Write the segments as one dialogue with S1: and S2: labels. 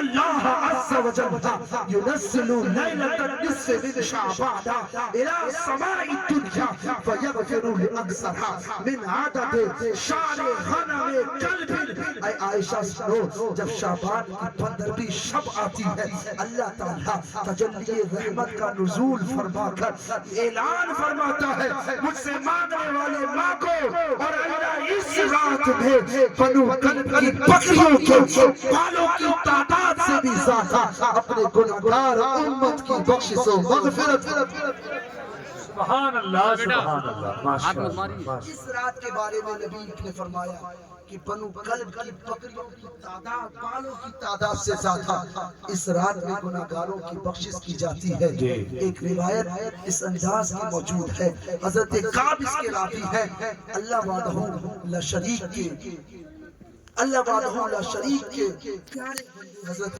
S1: اللہ عز و جل ينزل ليلة النصف من شعبان إلى سماء الدنيا فيغفر لأكثرها من عدد شعر غنم كلب. اے عائشہ سنو، جب شعبان کی 15ویں شب آتی ہے اللہ تعالیٰ تجلی رحمت کا نزول فرما کر اعلان فرماتا ہے مجھ سے مانگنے والے مانگو، اور اللہ اس رات میں بنو کلب کی بکریوں کے بالوں کی تعداد سے بھی زیادہ اپنے گناہگار امت کی بخشش و مغفرت.
S2: سبحان اللہ سبحان اللہ ماشاءاللہ.
S1: اس رات کے بارے میں نبی نے فرمایا کہ بنو کلب کی بکریوں کی تعداد بالوں کی تعداد سے زیادہ اس رات میں گناہگاروں کی بخشش کی جاتی ہے. ایک روایت اس انداز کی موجود ہے، حضرت کعب اس کے راوی ہے، اللہ وحدہ لا شریک کے پیارے بندے حضرت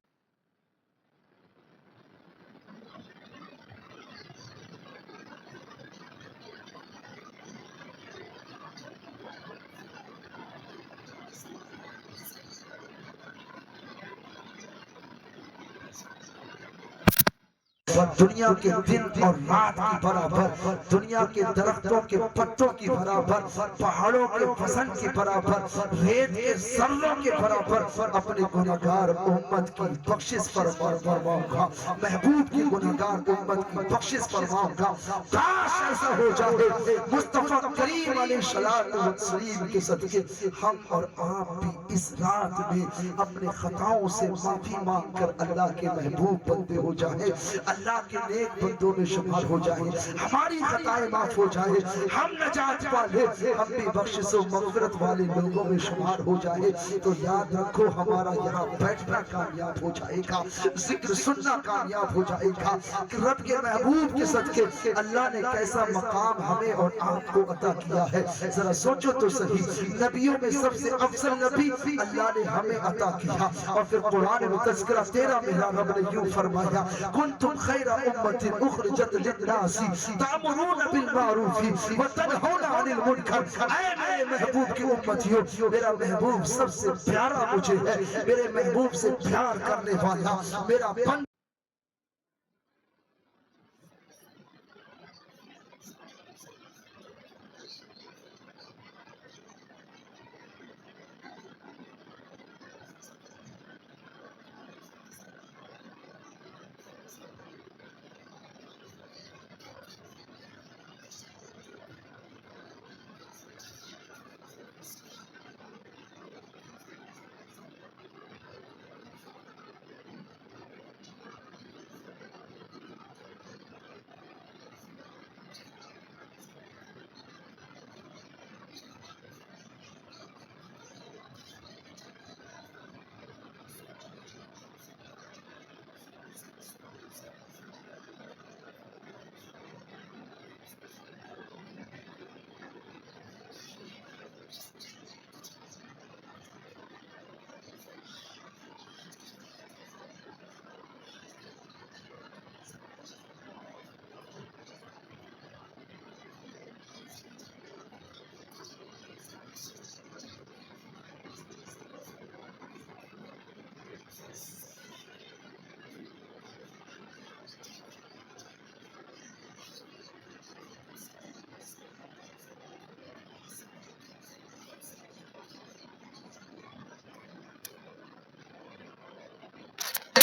S1: دنیا کے دن اور رات کی برابر، دنیا کے درختوں کے پتوں کی برابر، پہاڑوں کے وزن کی برابر، ریت کے ذروں کے برابر اپنے گناہگار امت کی بخشش فرماؤں گا، محبوب کی گناہگار امت کی بخشش فرماؤں گا. کاش ایسا ہو جائے مصطفیٰ کریم علیہ الصلوۃ والسلام کے صدقے ہم اور آپ بھی اس رات میں اپنے خطاؤں سے معافی مانگ کر اللہ کے محبوب بندے ہو جائیں، اللہ کے نیک بندوں میں شمار ہو جائے، ہماری خطائیں معاف ہو جائے، ہم نجات پالے، ہم بھی بخشش و مغفرت والے لوگوں میں شمار ہو جائے. تو یاد رکھو ہمارا یہاں بیٹھنا کامیاب ہو جائے گا، ذکر سننا کامیاب ہو جائے گا کہ رب کے محبوب کے صدقے اللہ نے کیسا مقام ہمیں اور آپ کو عطا کیا ہے. ذرا سوچو تو صحیح، نبیوں میں سب سے افضل نبی اللہ نے ہمیں عطا کیا. اور پھر قرآن میں تذکرہ 13 میں رب نے یوں فرمایا کنتم خیر امت اخرجت للناس تأمرون بالمعروف وتنہون عن المنکر. اے میرے محبوب کی امتیوں، میرا محبوب سب سے پیارا مجھے ہے، میرے محبوب سے پیار کرنے والا میرا بندہ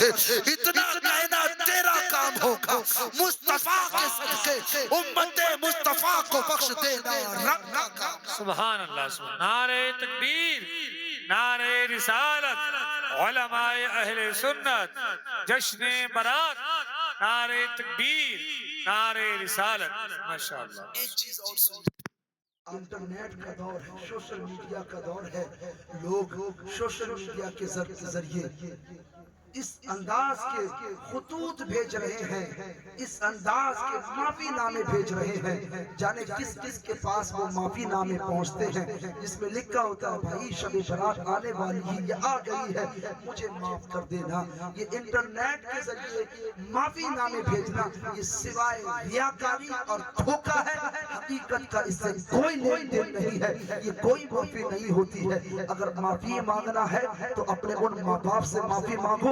S1: اتنا کہنا تیرا کام ہوگا، مصطفیٰ کے صدقے امت مصطفیٰ کو بخش دینا رب کا کام.
S2: سبحان اللہ سبحان. نعرہ تکبیر، نعرہ رسالت، علماء اہل سنت، جشن برات، نعرہ تکبیر، نعرہ رسالت. ماشاءاللہ.
S1: ایک چیز اور سن، انٹرنیٹ کا دور ہے، سوشل میڈیا کا دور ہے، لوگ سوشل میڈیا کے ذریعے اس انداز کے خطوط بھیج رہے ہیں، اس انداز کے معافی نامے بھیج رہے ہیں. جانے کس کس کے پاس وہ معافی نامے پہنچتے ہیں جس میں لکھا ہوتا ہے بھائی شب برات آنے والی ہی یا آ گئی ہے، مجھے معاف کر دینا. یہ انٹرنیٹ کے ذریعے معافی نامے بھیجنا یہ سوائے ریاکاری اور دھوکہ ہے، حقیقت کا اس سے کوئی لین دین نہیں ہے، یہ کوئی معافی نہیں ہوتی ہے. اگر معافی مانگنا ہے تو اپنے ان ماں باپ سے معافی مانگو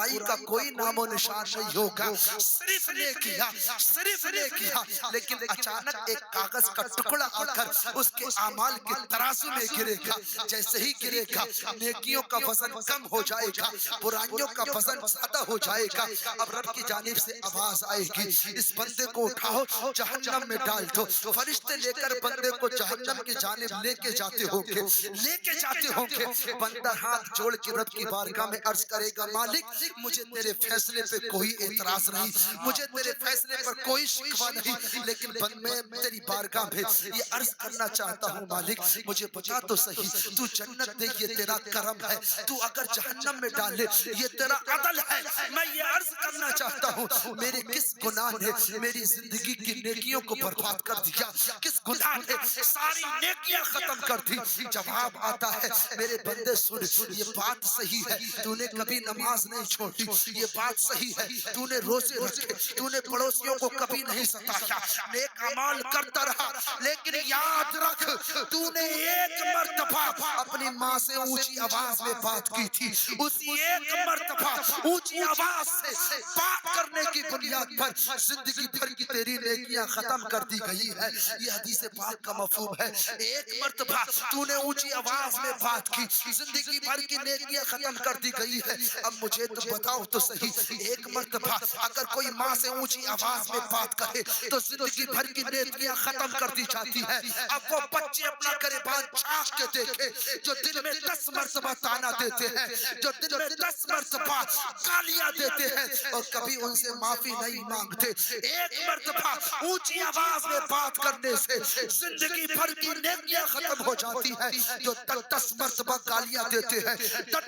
S1: برائی کا کوئی نام و نشان نہیں ہوگا، صرف نے کیا، صرف نے کیا، لیکن اچانک ایک کاغذ کا ٹکڑا آ کر اس کے اعمال کے ترازو میں گرے گا، جیسے ہی گرے گا نیکیوں کا وزن کم ہو جائے گا، برائیوں کا وزن زیادہ ہو جائے گا۔ اب رب کی جانب سے آواز آئے گی، اس بندے کو اٹھاؤ جہنم میں ڈال دو۔ فرشتے لے کر بندے کو جہنم کی جانب لے کے جاتے ہوں گے، لے کے جاتے ہوں گے۔ بندہ ہاتھ جوڑ کے رب کی بارگاہ میں عرض کرے گا، مالک مجھے تیرے فیصلے پہ کوئی اعتراض نہیں، مجھے تیرے فیصلے پر کوئی شکوہ نہیں، لیکن میں تیری بارگاہ میں یہ عرض کرنا چاہتا ہوں، مالک مجھے بتا تو صحیح، تو جنت دے یہ تیرا کرم ہے، تو اگر جہنم میں ڈالے یہ تیرا عدل ہے۔ میں یہ عرض کرنا چاہتا ہوں، میرے کس گناہ نے میری زندگی کی نیکیوں کو برباد کر دیا، کس گناہ نے ساری نیکیاں ختم کر دی؟ جواب آتا ہے، میرے بندے سن، یہ بات صحیح ہے، تو نے کبھی نماز نہیں چھوڑی، یہ بات صحیح ہے، تو نے روزے رکھے، تو نے پڑوسیوں کو کبھی نہیں ستایا، نیک اعمال کرتا رہا، لیکن یاد رکھ تو نے ایک مرتبہ اپنی ماں سے اونچی آواز میں بات کی تھی، اسی ایک مرتبہ اونچی آواز سے بات کرنے کی بنیاد پر زندگی بھر کی تیری نیکیاں ختم کر دی گئی ہے۔ یہ حدیث پاک کا مفہوم ہے، ایک مرتبہ تو نے اونچی آواز میں بات کی، زندگی بھر کی نیکیاں ختم کر دی گئی ہے۔ اب مجھے تو بتاؤ تو صحیح، ایک مرتبہ اگر کوئی ماں سے اونچی آواز میں بات کرے تو زندگی بھر کی نیکیاں ختم کر دی جاتی ہے۔ اب وہ بچے اپنا گریبان چھاپ کے دیکھے جو دن میں 10 مرتبہ تانا دیتے ہیں، جو دن میں 10 مرتبہ گالیاں دیتے ہیں اور کبھی ان سے معافی نہیں مانگتے، ایک مرتبہ اونچی آواز میں بات کرنے سے زندگی بھر کی نیکیاں ختم ہو جاتی ہے۔ جو 10 مرتبہ گالیاں دیتے ہیں،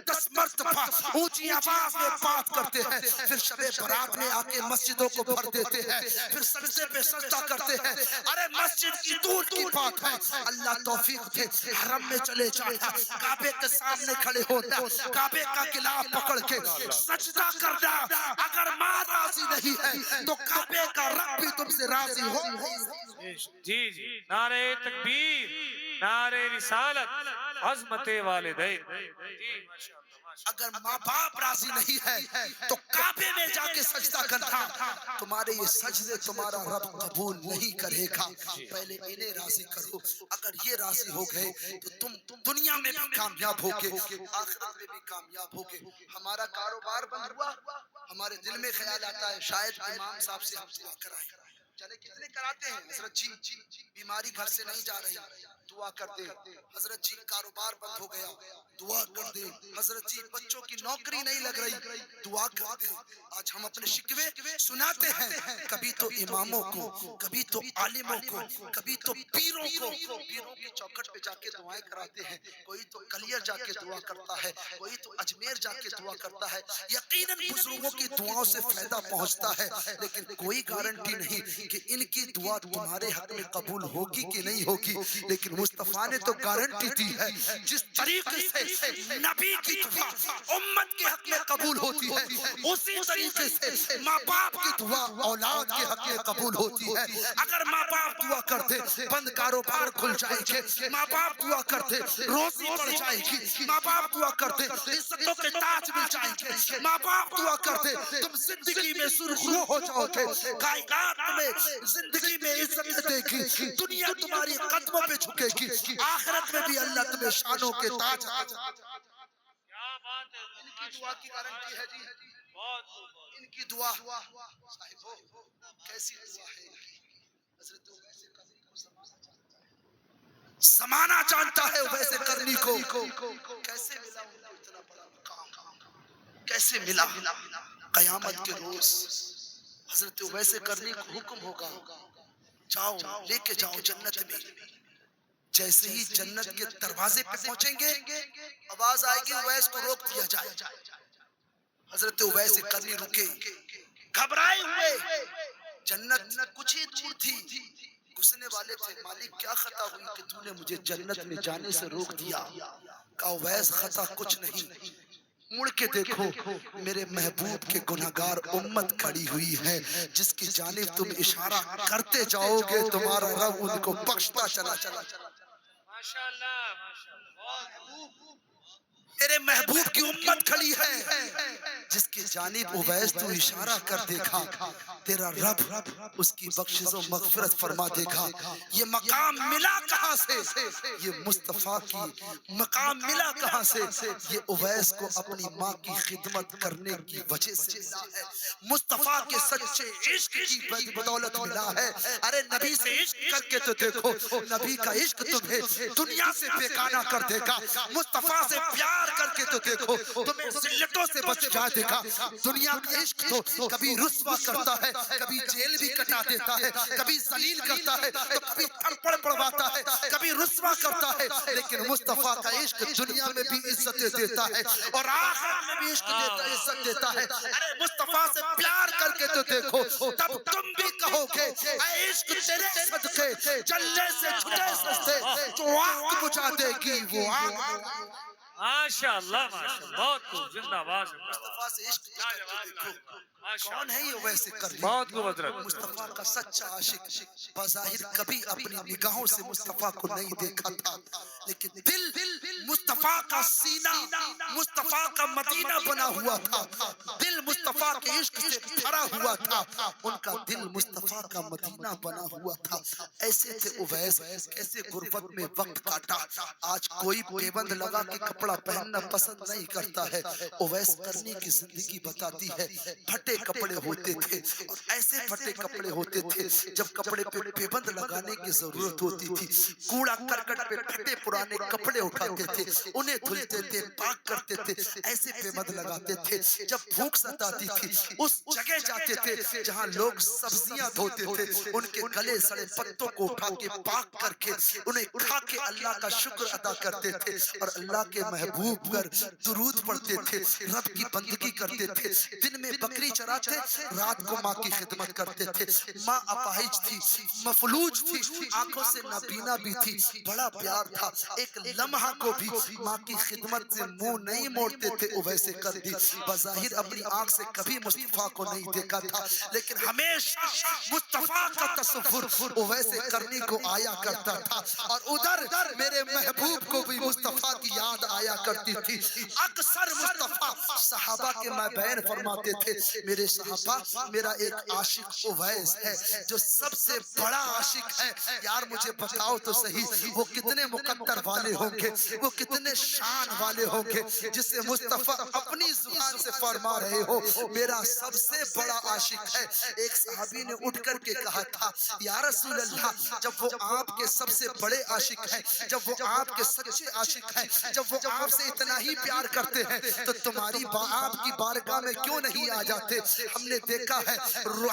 S1: 10 مرتبہ اونچی آواز میں بات کرتے ہیں، پھر شب برات میں آ کے مسجدوں کو بھر دیتے ہیں، پھر سجدے پہ سجدہ کرتے ہیں۔ ارے مسجد کی دور کی بات ہے، اللہ توفیق دے حرم میں چلے جانا، کعبے کے سامنے کھڑے ہونا، کعبے کا گلاف پکڑ کے سجدہ کرنا۔ اگر ماں راضی نہیں ہے تو کعبے کا رب بھی تم سے راضی ہو۔
S2: جی جی، نعرہ تکبیر، نعرہ رسالت، عظمت والدین۔ جی ماشاءاللہ۔
S1: اگر ماں باپ راضی نہیں ہے تو کعبے میں جا کے سجدہ کرنا، تمہارے یہ سجدے تمہارا رب قبول نہیں کرے گا۔ پہلے انہیں راضی کرو، اگر یہ راضی ہو گئے تو تم دنیا میں بھی کامیاب ہوگے، آخرت میں بھی کامیاب ہوگے۔ ہمارا کاروبار بند ہوا، ہمارے دل میں خیال آتا ہے شاید امام صاحب سے ہم دعا کرائیں۔ چلے کتنے کراتے ہیں، حضرت جی بیماری گھر سے نہیں جا رہی، دعا کر دے۔ حضرت جی کاروبار بند ہو گیا، دعا کر دے۔ حضرت جی بچوں کی نوکری نہیں لگ رہی، دعا کر دے۔ آج ہم اپنے شکوے سناتے ہیں، کبھی تو اماموں کو، کبھی تو عالموں کو، کبھی تو پیروں کو، پیروں کی چوکھٹ پہ جا کے دعائیں کراتے ہیں، کوئی تو کلیئر جا کے دعا کرتا ہے، کوئی تو اجمیر جا کے دعا کرتا ہے۔ یقیناً بزرگوں کی دعاؤں سے فائدہ پہنچتا ہے، لیکن کوئی گارنٹی نہیں کہ ان کی دعا تمہارے حق میں قبول ہوگی کہ نہیں ہوگی، لیکن مصطفیٰ نے تو گارنٹی دی ہے، جس طریقے سے نبی کی دعا امت کے حق میں قبول ہوتی ہے، اسی طریقے سے ماں باپ کی دعا اولاد کے حق میں قبول ہوتی ہے۔ اگر ماں باپ دعا کرتے بند کاروبار کھل جائے گے، ماں باپ دعا کرتے روزی بڑھ جائے گی، ماں باپ دعا کرتے عزتوں کے تاج مل جائیں گے، ماں باپ دعا کرتے تم زندگی میں سرخرو ہو جاؤ گے، کائنات میں زندگی میں عزت دے گی، دنیا تمہاری قدموں پہ جھکے گی، آخرت میں بھی اللہ تمہیں شانوں کے تاج۔
S2: کیا بات ہے،
S1: ان کی دعا کی گارنٹی ہے جی،
S2: بہت
S1: ان کی دعا صاحبو کیسی دعا ہے ان کی۔ حضرت ویسے کرنی کو زمانہ جانتا ہے، ویسے کرنی کو کیسے ملا ان کو اتنا بڑا مقام، کیسے ملا؟ قیامت کے روز حضرت ویسے کرنی کو حکم ہوگا، جاؤ لے کے جاؤ جنت میں۔ جیسے ہی جنت کے دروازے پہ پہنچیں گے آواز آئے گی اویس کو روک دیا جائے۔ حضرت اویس قرنی رکے، گھبرائے ہوئے، جنت کچھ ہی دور تھی، گھسنے والے تھے، مالک کیا خطا ہوئی کہ تو نے مجھے جنت میں جانے سے روک دیا؟ کہا اویس خطا کچھ نہیں، مڑ کے دیکھو میرے محبوب کے گناہگار امت کھڑی ہوئی ہے، جس کی جانب تم اشارہ کرتے جاؤ گے تمہارا رب ان کو بخشتا چلا چلا۔
S2: ماشاءاللہ ماشاءاللہ،
S1: میرے محبوب کی امت کھڑی ہے، جس کی جانب اویس تو اشارہ کر دیکھا، تیرا رب اس کی بخشش و مغفرت فرما دے گا۔ یہ مقام ملا کہاں سے؟ یہ مصطفیٰ کی مقام ملا کہاں سے؟ یہ اویس کو اپنی ماں کی خدمت کرنے کی وجہ سے ملا ہے، مصطفیٰ کے سچے عشق کی بدولت ملا ہے۔ ارے نبی سے عشق کر کے تو دیکھو، نبی کا عشق تمہیں دنیا سے بیگانہ کر دے گا۔ مصطفیٰ سے پیار کر کے تو دیکھو، تمہیں ذلتوں سے بچا دے گا۔ دنیا کا عشق تو کبھی رسوا کرتا ہے، کبھی جیل بھی کٹا دیتا ہے، کبھی ذلیل کرتا ہے تو کبھی تھپڑ پڑواتا ہے، کبھی رسوا کرتا ہے، لیکن مصطفیٰ کا عشق دنیا میں بھی عزت دیتا ہے اور آخرت میں بھی عشق دیتا ہے، عزت دیتا ہے۔ ارے مصطفیٰ سے پیار کر کے تو دیکھو، تب تم بھی کہو گے اے عشق تیرے صدقے جلنے سے چھٹے سستے، جو آگ بجھا دے گی وہ آگ۔
S2: ماشاءاللہ ماشاءاللہ، بہت خوب، زندہ باد
S1: مصطفیٰ سے عشق کر کے دیکھو، کون ہے یہ ویسے کرنے؟
S2: بہت خوب حضرت۔
S1: مصطفیٰ کا سچا عاشق بظاہر کبھی اپنی نگاہوں سے مصطفیٰ کو نہیں دیکھا تھا، لیکن دل مصطفیٰ کا سینہ مصطفیٰ کا مدینہ بنا ہوا تھا، دل مصطفیٰ کے عشق سے بھرا ہوا تھا، ان کا دل مصطفیٰ کا مدینہ بنا ہوا تھا۔ ایسے تھے اویس، کیسے غربت میں وقت کاٹا۔ آج کوئی پیبند لگا کے کپڑا پہننا پسند نہیں کرتا ہے، اویس کرنی کی زندگی بتاتی ہے۔ پھٹے کپڑے ہوتے تھے اور ایسے پھٹے کپڑے ہوتے تھے جب کپڑے پہ پیبند لگانے کی ضرورت ہوتی تھی، کوڑا کرکٹ پہ پھٹے پرانے کپڑے اٹھاتے تھے، انہیں دھلتے تھے، پاک کرتے تھے، ایسے پیبند لگاتے تھے۔ جب بھوک ستاتی تھی اس جگہ جاتے تھے جہاں لوگ سبزیاں دھوتے تھے، ان کے گلے سڑے پتوں کو اٹھا کے پاک کر کے انہیں کھا کے اللہ کا شکر ادا کرتے تھے اور اللہ کے محبوب پر درود پڑھتے تھے، رب کی بندگی کرتے تھے۔ دن میں بکری چراتے، رات کو ماں کی خدمت کرتے تھے۔ ماں اپاہج تھی، مفلوج تھی، آنکھوں سے نابینا بھی تھی، بڑا پیار تھا، ایک لمحہ کو بھی ماں کی خدمت سے منہ نہیں موڑتے تھے۔ اویس قرنی بظاہر اپنی آنکھ سے کبھی مصطفیٰ کو نہیں دیکھا تھا، لیکن ہمیشہ مصطفیٰ کا تصور اویس قرنی کو آیا کرتا تھا، اور ادھر میرے محبوب کو بھی مصطفیٰ کی یاد آیا کرتی تھی۔ اکثر مصطفیٰ صحابہ کے مابین فرماتے تھے، میرے صحابہ میرا ایک عاشق اویس ہے جو سب سے بڑا عاشق ہے، یار مجھے بتاؤ تو صحیح وہ کتنے مقدر والے ہوں گے، وہ کتنے شان والے ہوں گے جسے مصطفیٰ اپنی زبان سے فرما رہے ہو میرا سب سے بڑا عاشق ہے۔ ایک صحابی نے اٹھ کر کے کہا تھا، یا رسول اللہ جب وہ آپ کے سب سے بڑے عاشق ہیں، جب وہ آپ کے سچے عاشق ہیں، جب وہ آپ سے اتنا ہی پیار کرتے ہیں تو تمہاری آپ کی بارگاہ میں کیوں نہیں آ جاتے؟ ہم نے دیکھا ہے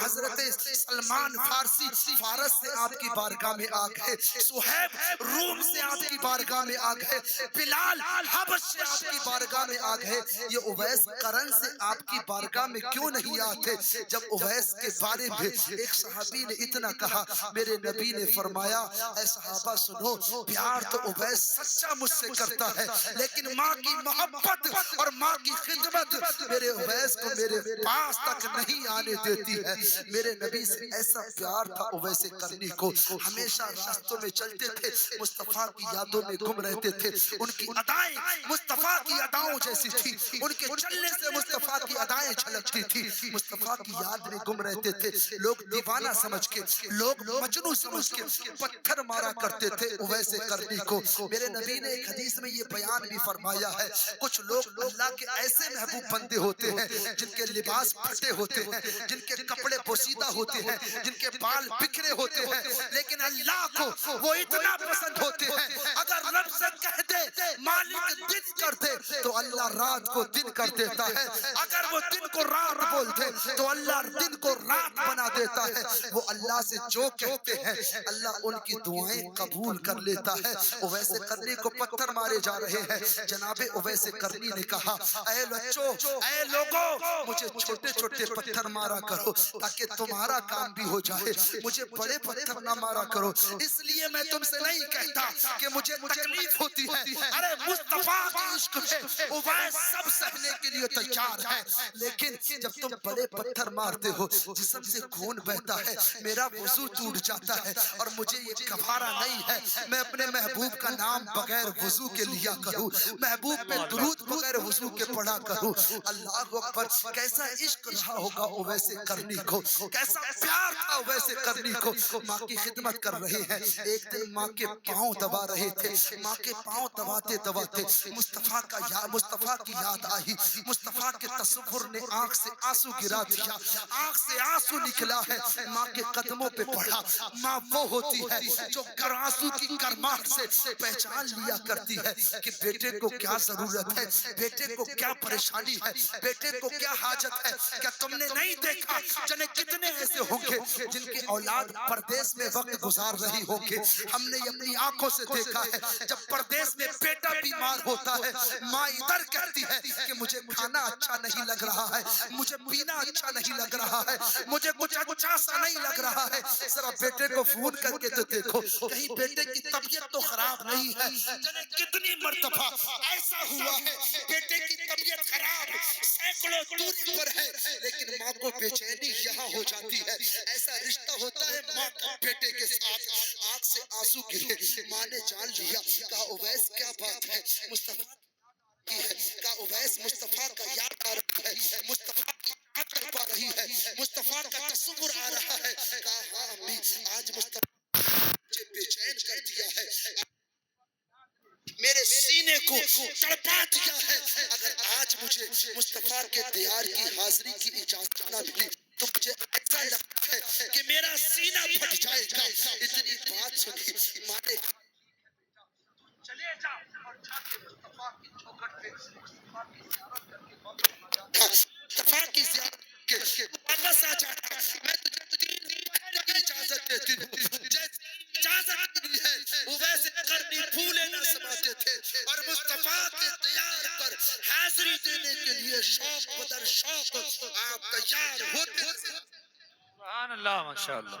S1: حضرت سلمان فارسی فارس سے آپ کی بارگاہ میں آ گئے، صہیب روم سے آپ کی بارگاہ میں آ گئے، بلال حبش سے آپ کی بارگاہ میں آ گئے، یہ اویس قرن سے آپ کی بارگاہ میں کیوں نہیں آتے؟ جب اویس کے بارے میں ایک صحابی نے اتنا کہا، میرے نبی نے فرمایا، اے صحابہ سنو، پیار تو اویس سچا مجھ سے کرتا ہے، لیکن ماں کی محبت اور ماں کی خدمت میرے اویس کو میرے پاس تک نہیں آنے دیتی ہے۔ میرے نبی سے ایسا پیار تھا اویس قرنی کو، ہمیشہ راستوں میں چلتے تھے، مصطفیٰ کی یادوں میں گم رہتے تھے، ان کی ادائیں مصطفیٰ کی اداؤں جیسی تھی، ان کے چلنے سے مصطفیٰ کی ادائیں چھلکتی تھی، مصطفیٰ کی یاد میں گم رہتے تھے، لوگ دیوانہ سمجھ کے، لوگ مجنون سمجھ کے پتھر مارا کرتے تھے اویس قرنی کو۔ میرے نبی نے ایک حدیث میں یہ بیان بھی فرمایا ہے، کچھ لوگ اللہ کے ایسے محبوب بندے ہوتے ہیں جن کے لباس پھٹے ہوتے ہیں، جن کے کپڑے پوسیدہ ہوتے ہیں، جن کے بال بکھرے ہوتے ہیں، لیکن اللہ کو وہ اتنا پسند ہوتے ہیں، اگر رب سے کہہ دے مالک دن کر دے تو اللہ رات کو دن کر دیتا ہے، اگر وہ دن کو رات بول دے تو اللہ دن کو رات بنا دیتا ہے۔ وہ اللہ سے جو کہتے ہیں اللہ ان کی دعائیں قبول کر لیتا ہے۔ اویس قرنی کو پتھر مارے جا رہے ہیں، جناب اویس قرنی نے کہا، اے بچوں، اے لوگوں، مجھے چھوٹے چھوٹے پتھر مارا کرو تاکہ تمہارا کام بھی ہو جائے، مجھے بڑے پتھر نہ مارا کرو، اس لیے میں تم سے نہیں کہتا کہ مجھے تکلیف ہوتی ہے، ارے مصطفیٰ کے عشق میں اویس سب سہنے کے لیے تیار ہے، لیکن جب تم بڑے پتھر مارتے ہو جسم سے خون بہتا ہے، میرا وضو ٹوٹ جاتا ہے اور مجھے یہ گوارا نہیں ہے میں اپنے محبوب کا نام بغیر وضو کے لیا کروں، محبوب پہ درود بغیر وضو کے پڑھا کروں. اللہ اکبر. کیسا عشق رہا ہوگا اویس قرنی کو, کیسا پیار تھا اویس قرنی کو. ماں کی خدمت کر رہے ہیں. ایک دن ماں کے پاؤں دبا رہے تھے. ماں کے پاؤں دباتے دباتے مصطفیٰ کی یاد آئی. مصطفیٰ کے تصور نے آنکھ سے آنسو گرا دیا. آنکھ سے آنسو نکلا ہے. ماں کے قدموں پہ پڑھا. ماں وہ ہوتی ہے جو آنسو کی گرماہٹ سے پہچان لیا کرتی ہے کہ بیٹے کو کیا ضرورت ہے, بیٹے کو کیا پریشانی ہے, بیٹے کو کیا حاجت ہے. کیا تم نے نہیں دیکھا جنے کتنے ایسے ہوں گے جن کے اولاد پردیس میں وقت گزار رہی ہوگی. ہم نے اپنی آنکھوں سے دیکھا ہے جب پردیس میں بیٹا بیمار ہوتا ہے, ماں ادھر کہتی ہے کہ مجھے کھانا اچھا نہیں لگ رہا ہے, مجھے پینا اچھا نہیں لگ رہا ہے, مجھے کچھ اچھا سا نہیں لگ رہا ہے. ذرا بیٹے کو فون کر کے تو دیکھو کہیں بیٹے کی طبیعت تو خراب نہیں ہے. جنے کتنی مرتبہ ایسا ہوا ہے بیٹے کی طبیعت خراب سینکڑوں دوری پر ہے لیکن ماں کو بے چینی یہاں ہو جاتی ہے. ایسا رشتہ ہوتا ہے ماں کا بیٹے کے ساتھ. آنکھ سے آنسو گرے. ماں نے جان لیا. کہا اویس کیا بات ہے, مصطفیٰ کا اویس مصطفیٰ کا یاد آ رہا ہے, مصطفیٰ کی یاد کر پا رہی ہے, مصطفیٰ کا تصور آ رہا ہے. کہا ہاں امی, آج مصطفیٰ مجھے بے چین کر دیا ہے, میرے سینے کو تڑپا دیا ہے. اگر آج مجھے مصطفیٰ کے دیار کی حاضری کی اجازت نہ ملی تو مجھے ایسا لگتا ہے کہ میرا سینہ پھٹ جائے گا. اتنی بات سنی ماں نے چلے جاؤ اور جا کے مصطفیٰ کی چوکھٹ پہ مصطفیٰ کی زیارت کر کے مصطفیٰ کی زیارت کے واپس آ جاتا. میں تجھے پہلے کی اجازت دیتی ہوں. جیسے اجازت دی ہے اویس قرنی پھولے نہ سماتے تھے اور مصطفیٰ کے دیار پر حاضری دینے کے لیے شوق بدر شوق آپ تیار ہوتے تھے.
S2: سبحان اللہ ماشاءاللہ.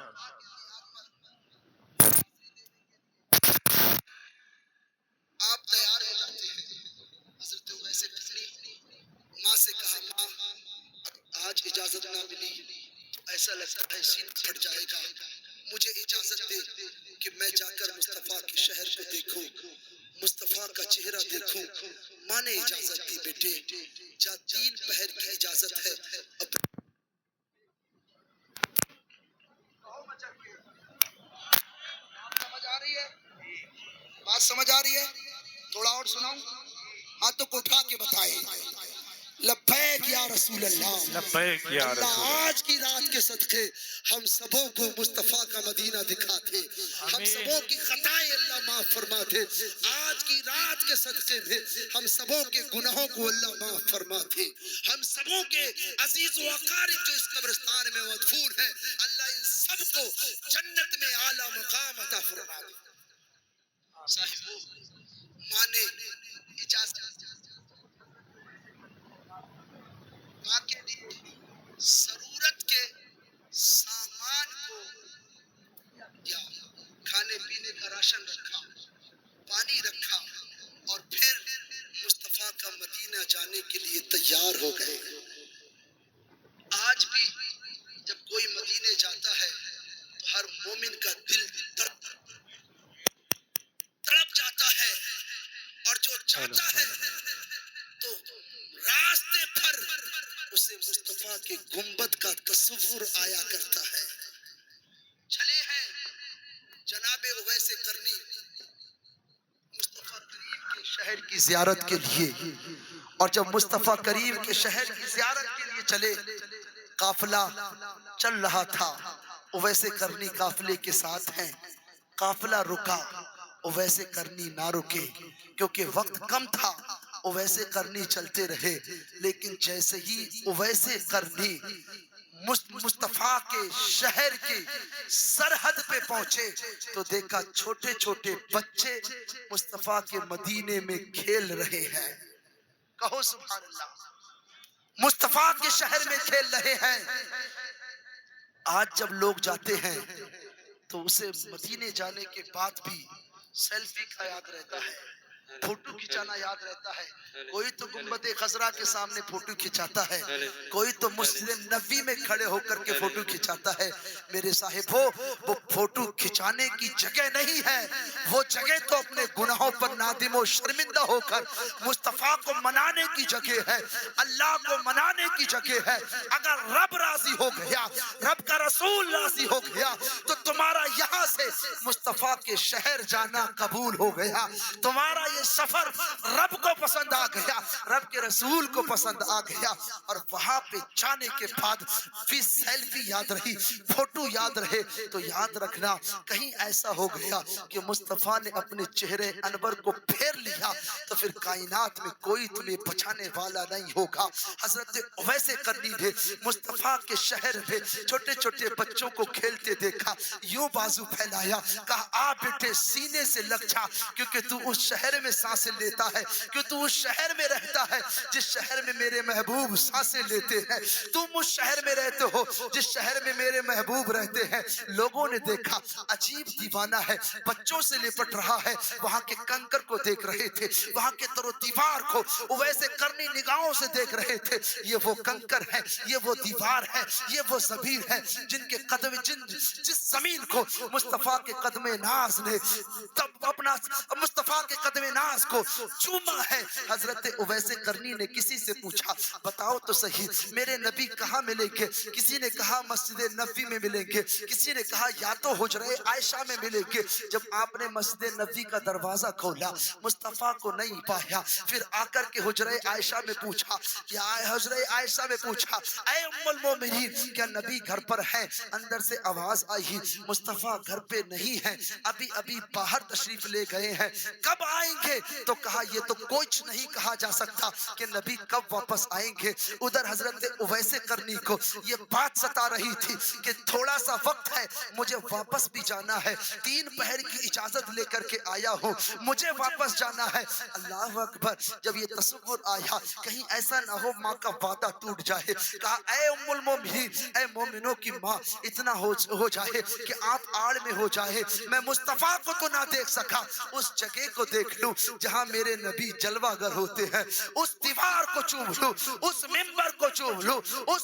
S1: آپ تیار ہو جاتے ہیں. حضرت اویس قرنی ماں سے کہا ماں آج اجازت نہ ملی تو ایسا لگتا ہے سینہ پھٹ جائے گا, مجھے اجازت دے کہ میں جا کر مصطفیٰ کے شہر کو دیکھوں, مصطفیٰ کا چہرہ دیکھوں. ماں نے اجازت دی. بیٹے جا, 3 پہر کی اجازت ہے. اب سمجھ آ رہی ہے, بات سمجھ آ رہی ہے؟ تھوڑا اور سناؤں, ہاتھوں کو اٹھا کے بتائیں لبیک یا رسول اللہ.
S2: لبیک یا
S1: اللہ
S2: رسول اللہ.
S1: آج کی رات کے صدقے ہم سبوں کو مصطفیٰ کا مدینہ دکھاتے, ہم سبوں کی خطائیں اللہ معاف فرماتے. آج کی رات کے صدقے میں ہم سبوں کے گناہوں کو اللہ معاف فرماتے. ہم سبوں کے عزیز و اقارب جو اس قبرستان میں مدفون ہیں اللہ ان سب کو جنت میں اعلیٰ مقام عطا فرماتے. صاحبو ماں نے اجازت ماں کے لیے ضرورت کے سامان کو یا کھانے پینے کا راشن رکھا, پانی رکھا اور پھر مصطفیٰ کا مدینہ جانے کے لیے تیار ہو گئے. آج بھی جب کوئی مدینے جاتا ہے تو ہر مومن کا دل تڑپ جاتا ہے اور جو جاتا ہے تو راستے بھر اسے مصطفیٰ کے گنبد کا تصور آیا کرتا ہے. چلے ہیں جناب اویس قرنی مصطفیٰ کریم کے شہر کی زیارت کے لیے, اور جب مصطفیٰ کریم کے شہر کی زیارت کے لیے چلے, قافلہ چل رہا تھا. اویس قرنی قافلے کے ساتھ ہیں. قافلہ رکا, اویس قرنی نہ رکے کیونکہ وقت کم تھا. اویس قرنی چلتے رہے, لیکن جیسے ہی اویس قرنی مصطفیٰ کے شہر کی سرحد پہ پہنچے تو دیکھا چھوٹے چھوٹے بچے مصطفیٰ کے مدینے میں کھیل رہے ہیں. کہو سبحان اللہ. مصطفیٰ کے شہر میں کھیل رہے ہیں. آج جب لوگ جاتے ہیں تو اسے مدینے جانے کے بعد بھی سیلفی کا یاد رہتا ہے, فوٹو کھچانا یاد رہتا ہے. کوئی تو گنبد خضرا کے سامنے فوٹو کھچاتا ہے، کوئی تو مسجد نبوی میں کھڑے ہو کر کے فوٹو کھچاتا ہے۔ میرے صاحب وہ فوٹو کھچانے کی جگہ نہیں ہے، وہ جگہ تو اپنے گناہوں پر نادم و شرمندہ ہو کر مصطفیٰ کو منانے کی جگہ ہے، اللہ کو منانے کی جگہ ہے۔ اگر رب راضی ہو گیا، رب کا رسول راضی ہو گیا، تو تمہارا یہاں سے مصطفیٰ کے شہر جانا قبول ہو گیا، تمہارا یہ سفر رب کو پسند آ گیا، رب کے رسول کو پسند آ گیا۔ اور وہاں پہ جانے کے بعد پھر سیلفی یاد رہی، فوٹو یاد رہے، تو یاد رکھنا کہیں ایسا ہو گیا کہ مصطفیٰ نے اپنے چہرے انور کو پھیر لیا تو پھر کائنات میں کوئی تمہیں بچانے والا نہیں ہوگا۔ حضرت اویس قرنی نے مصطفیٰ کے شہر میں چھوٹے چھوٹے بچوں کو کھیلتے دیکھا، یوں بازو پھیلایا، کہا آ بیٹے سینے سے لگ جا، کیونکہ تو اس شہر میں سانسیں لیتا ہے، کیوں تو اس شہر میں رہتا ہے جس شہر میں میرے محبوب سانسیں لیتے ہیں، تم اس شہر میں رہتے ہو جس شہر میں میرے محبوب رہتے ہیں۔ لوگوں نے دیکھا عجیب دیوانہ ہے، بچوں سے لپٹ رہا ہے، وہاں کے کنکر کو دیکھ رہے تھے، وہاں کے در و دیوار کو اویس قرنی نگاہوں سے دیکھ رہے تھے۔ یہ وہ کنکر ہے، یہ وہ دیوار ہے، یہ وہ زمین ہے جن کے قدم جس زمین کو مصطفیٰ کے قدم ناز نے تب اپنا مصطفیٰ کے قدم ناز کو چوما ہے۔ حضرت اویس قرنی نے کسی سے پوچھا بتاؤ تو صحیح میرے نبی کہاں ملیں گے؟ کسی نے کہا مسجد نبوی میں ملیں گے، کسی نے کہا یا تو حجرہ عائشہ میں ملیں گے۔ جب آپ نے مسجد نبوی کا دروازہ کھولا مصطفیٰ کو نہیں پایا، پھر آ کر کے حجرہ عائشہ میں پوچھا، یا حجرہ عائشہ میں پوچھا اے ام المومنین کیا نبی گھر پر ہے؟ اندر سے آواز آئی مصطفیٰ گھر پہ نہیں ہے، ابھی ابھی باہر تشریف لے گئے ہیں، کب آئیں گے؟ تو کہا یہ تو کچھ نہیں کہا جا سکتا کہ نبی کب واپس آئیں گے۔ ادھر حضرت اویس قرنی کو یہ بات ستا رہی تھی کہ تھوڑا سا وقت ہے، مجھے واپس بھی جانا ہے، 3 پہر کی اجازت لے کر کے آیا ہوں، مجھے واپس جانا ہے۔ اللہ اکبر، جب یہ تصور آیا کہیں ایسا نہ ہو ماں کا وعدہ ٹوٹ جائے، کہا اے ام المومنین، اے مومنوں کی ماں، اتنا ہو جائے کہ آپ آڑ میں ہو جائے، میں مصطفیٰ کو تو نہ دیکھ سکا، اس جگہ کو دیکھ لوں جہاں میرے نبی جلوہ گر ہوتے ہیں، اس دیوار کو چوم لوں، اس منبر کو چوم لوں، اس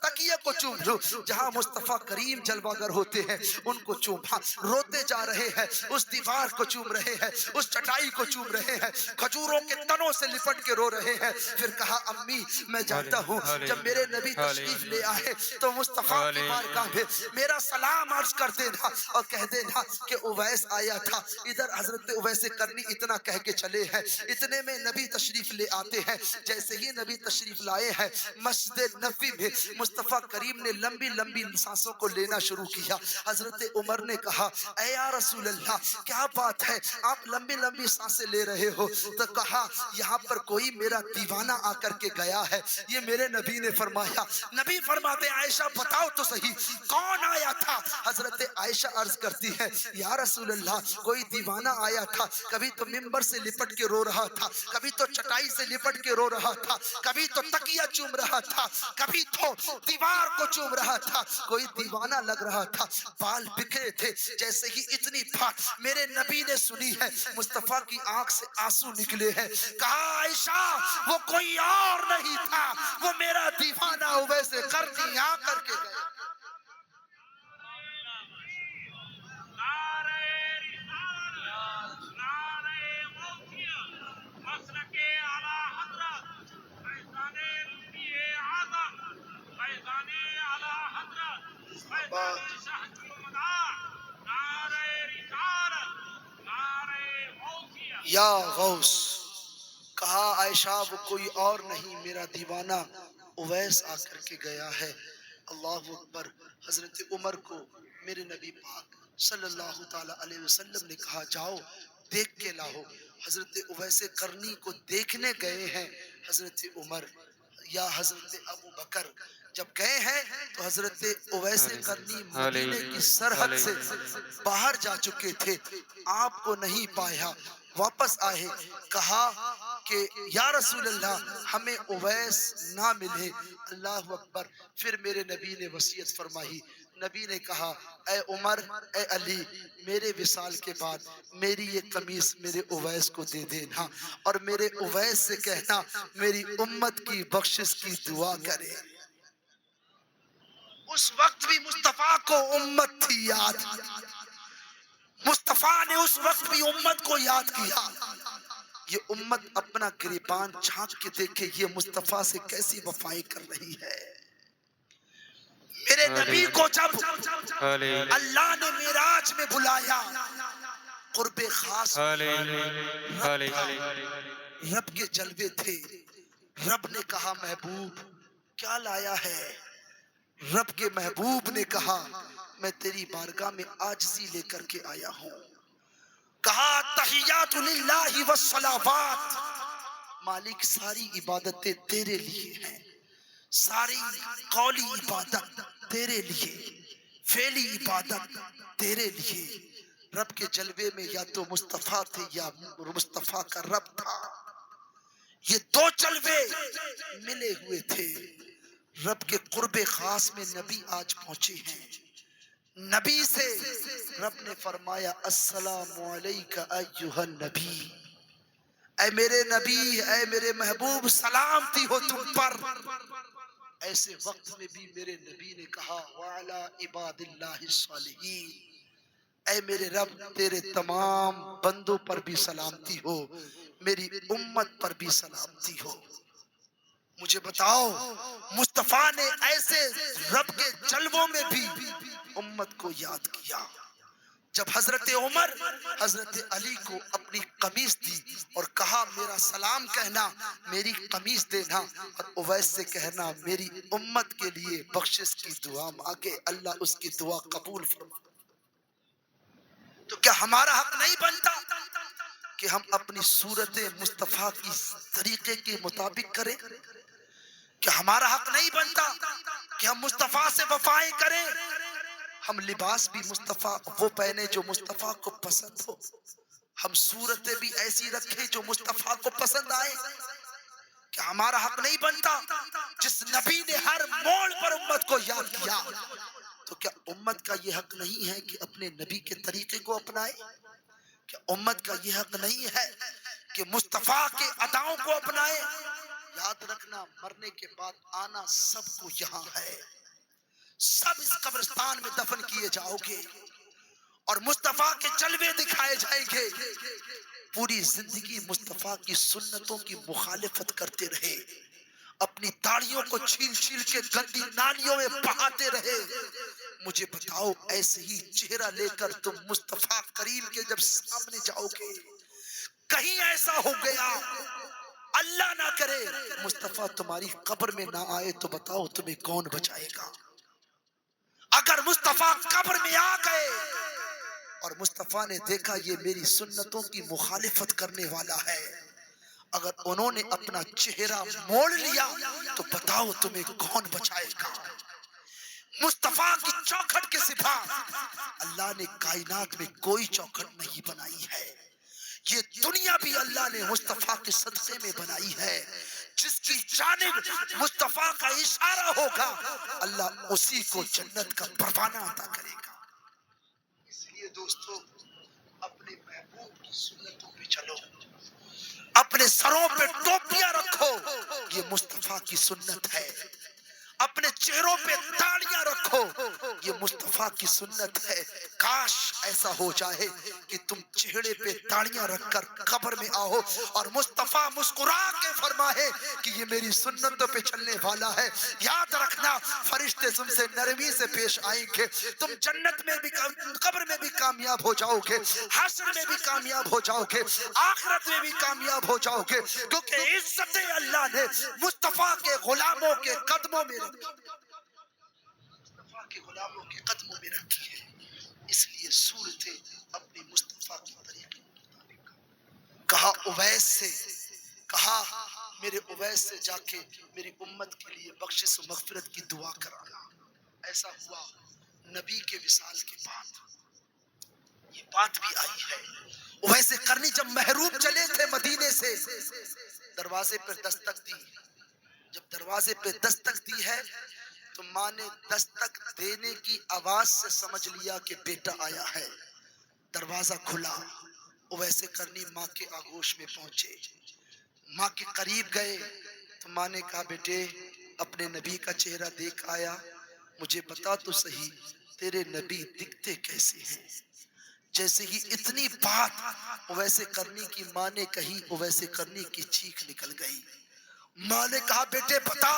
S1: تکیے کو چوم لوں جہاں مصطفیٰ کریم جلوہ گر ہوتے ہیں، ان کو چوما۔ روتے جا رہے ہیں، اس دیوار کو چوم رہے ہیں، اس چٹائی کو چوم رہے ہیں، کھجوروں کے تنوں سے لپٹ کے رو رہے ہیں۔ پھر کہا امی میں جانتا ہوں جب میرے نبی تشریف لے آئے تو مصطفیٰ کی بارگاہ میں میرا سلام عرض کر دینا اور کہہ دینا کہ اویس آیا تھا۔ ادھر حضرت اویس قرنی اتنا کہہ کے چلے ہیں، اتنے میں نبی تشریف لے آتے ہیں۔ جیسے ہی نبی تشریف لائے ہیں مسجد نبوی میں مصطفیٰ کریم نے لمبی لمبی سانسوں کو لینا شروع کیا۔ حضرت عمر نے کہا اے یا رسول اللہ کیا بات ہے آپ لمبی لمبی سانسیں لے رہے ہو؟ تو کہا یہاں پر کوئی میرا دیوانہ آ کر کے گیا ہے، یہ میرے نبی نے فرمایا۔ نبی فرماتے عائشہ بتاؤ تو صحیح کون آیا تھا؟ حضرت عائشہ عرض کرتی ہے یا رسول اللہ کوئی دیوانہ آیا تھا، کبھی تو منبر سے لپٹ کے رو رہا تھا، کبھی تو چٹائی سے لپٹ کے رو رہا تھا، کبھی تو تکیہ چوم رہا تھا، کبھی تو دیوار کو چوم رہا تھا، کوئی دیوانہ لگ رہا تھا، بال بکھرے تھے۔ جیسے ہی اتنی بات میرے نبی نے سنی ہے مصطفیٰ کی آنکھ سے آنسو نکلے ہیں۔ کہا عائشہ وہ کوئی اور نہیں تھا، وہ میرا دیوانہ اویس قرنی آ کر کے گیا۔ یا غوث، کہا عائشہ وہ کوئی اور نہیں میرا دیوانہ اویس آ کر کے گیا ہے۔ اللہ اکبر۔ حضرت عمر کو میرے نبی پاک صلی اللہ تعالیٰ علیہ وسلم نے کہا جاؤ دیکھ کے لاؤ۔ حضرت اویس قرنی کو دیکھنے گئے ہیں حضرت عمر یا حضرت ابو بکر۔ جب گئے ہیں تو حضرت اویس قرنی مدینے کی سرحد سے باہر جا چکے تھے، آپ کو نہیں پایا، واپس آئے، کہا کہ یا رسول اللہ ہمیں اویس نہ ملے۔ اللہ اکبر۔ پھر میرے نبی نے وصیت فرمائی نبی نے کہا اے عمر اے علی میرے وصال کے بعد میری یہ قمیص میرے اویس کو دے دینا اور میرے اویس سے کہنا میری امت کی بخشش کی دعا کرے۔ اس وقت بھی مصطفیٰ کو امت تھی یاد، مصطفیٰ نے اس وقت بھی امت کو یاد کیا۔ یہ امت اپنا گریبان جھانک کے دیکھے یہ مصطفیٰ سے کیسی وفائیں کر رہی ہے۔ میرے نبی کو جب اللہ نے معراج میں بلایا قرب خاص رب کے جلوے تھے، رب نے کہا محبوب کیا لایا ہے؟ رب کے محبوب نے کہا میں تیری بارگاہ میں عاجزی لے کر کے آیا ہوں۔ کہا تحیات للہ والصلوات، مالک ساری عبادتیں تیرے لیے ہیں، ساری قولی عبادت تیرے لیے، فعلی عبادت تیرے لیے۔ رب کے جلوے میں یا تو مصطفیٰ تھے یا مصطفیٰ کا رب تھا، یہ دو جلوے ملے ہوئے تھے۔ رب کے قرب خاص میں نبی آج پہنچے ہیں۔ نبی سے رب نے فرمایا السلام علیکہ ایہا النبی، اے میرے نبی اے میرے محبوب سلامتی ہو تم پر۔ ایسے وقت میں بھی میرے نبی نے کہا وعلی عباد اللہ الصالحین، اے میرے رب تیرے تمام بندوں پر بھی سلامتی ہو، میری امت پر بھی سلامتی ہو۔ مجھے بتاؤ مصطفیٰ نے ایسے رب کے جلووں میں بھی امت کو یاد کیا۔ جب حضرت عمر حضرت علی کو اپنی قمیص دی اور کہا میرا سلام کہنا میری قمیص دینا اور اویس سے کہنا میری امت کے لیے بخشش کی دعا مانگے اللہ اس کی دعا قبول فرما، تو کیا ہمارا حق نہیں بنتا کہ ہم اپنی صورت مصطفیٰ کی طریقے کے مطابق کریں؟ کیا ہمارا حق نہیں بنتا کہ ہم مصطفیٰ سے وفائیں کریں؟ ہم لباس بھی مصطفیٰ وہ پہنے جو مصطفیٰ کو پسند ہو، ہم صورتیں بھی ایسی رکھیں جو مصطفیٰ کو پسند آئے۔ کیا ہمارا حق نہیں بنتا جس نبی نے ہر موڑ پر امت کو یاد کیا، تو کیا امت کا یہ حق نہیں ہے کہ اپنے نبی کے طریقے کو اپنائے؟ کیا امت کا یہ حق نہیں ہے کہ مصطفیٰ کے اداؤں کو اپنائے؟ یاد رکھنا مرنے کے بعد آنا سب کو یہاں ہے، سب اس قبرستان میں دفن کیے جاؤ گے اور مصطفیٰ کے جلوے دکھائے جائیں گے۔ پوری زندگی مصطفیٰ کی سنتوں کی مخالفت کرتے رہے، اپنی داڑھیوں کو چھیل چھیل کے گندی نالیوں میں بہاتے رہے۔ مجھے بتاؤ ایسے ہی چہرہ لے کر تم مصطفیٰ کریم کے جب سامنے جاؤ گے، کہیں ایسا ہو گیا اللہ نہ کرے مصطفیٰ تمہاری قبر میں نہ آئے تو بتاؤ تمہیں کون بچائے گا؟ اگر مصطفیٰ قبر میں آ گئے اور مصطفیٰ نے دیکھا یہ میری سنتوں کی مخالفت کرنے والا ہے، اگر انہوں نے اپنا چہرہ موڑ لیا تو بتاؤ تمہیں کون بچائے گا؟ مصطفیٰ کی چوکھٹ کے سوا اللہ نے کائنات میں کوئی چوکھٹ نہیں بنائی ہے۔ یہ دنیا بھی اللہ نے مصطفیٰ کے صدقے میں بنائی ہے، جس کی جانب مصطفیٰ کا اشارہ ہوگا اللہ اسی کو جنت کا پروانہ عطا کرے گا۔ اس لیے دوستو اپنے محبوب کی سنتوں پہ چلو، اپنے سروں پہ ٹوپیاں رکھو، یہ مصطفیٰ کی سنت ہے۔ اپنے چہروں پہ داڑیاں رکھو، یہ مصطفیٰ کی سنت ہے۔ کاش ایسا ہو جائے کہ تم چہرے پہ داڑیاں رکھ کر قبر میں آؤ اور مصطفیٰ مسکرا کے فرمائے کہ یہ میری سنتوں پہ چلنے والا ہے۔ یاد رکھنا فرشتے تم سے نرمی سے پیش آئیں گے، تم جنت میں بھی قبر میں بھی کامیاب ہو جاؤ گے، حشر میں بھی کامیاب ہو جاؤ گے، آخرت میں بھی کامیاب ہو جاؤ گے، کیونکہ عزت اللہ نے مصطفیٰ کے غلاموں کے قدموں میں مصطفیٰ کے غلاموں کے قدموں میں رکھی ہے۔ اس لیے صورتیں اپنی مصطفیٰ کی طریقے مطابق کہا اویس سے، کہا میرے اویس سے جا کے میری امت کے لیے بخشش و مغفرت کی دعا کرانا۔ ایسا ہوا نبی کے وصال کے بعد یہ بات بھی آئی ہے۔ اویس قرنی جب محروم چلے تھے مدینے سے، دروازے پر دستک دی، جب دروازے پہ دستک دی ہے تو ماں نے دستک دینے کی آواز سے سمجھ لیا کہ بیٹا آیا ہے۔ دروازہ کھلا، اویس قرنی ماں کے آغوش میں پہنچے، ماں کے قریب گئے تو ماں نے کہا بیٹے اپنے نبی کا چہرہ دیکھ آیا، مجھے بتا تو صحیح تیرے نبی دکھتے کیسے ہیں؟ جیسے ہی اتنی بات اویس قرنی کی ماں نے کہی، اویس قرنی کی چیخ نکل گئی۔ ماں نے کہا بیٹے بتا،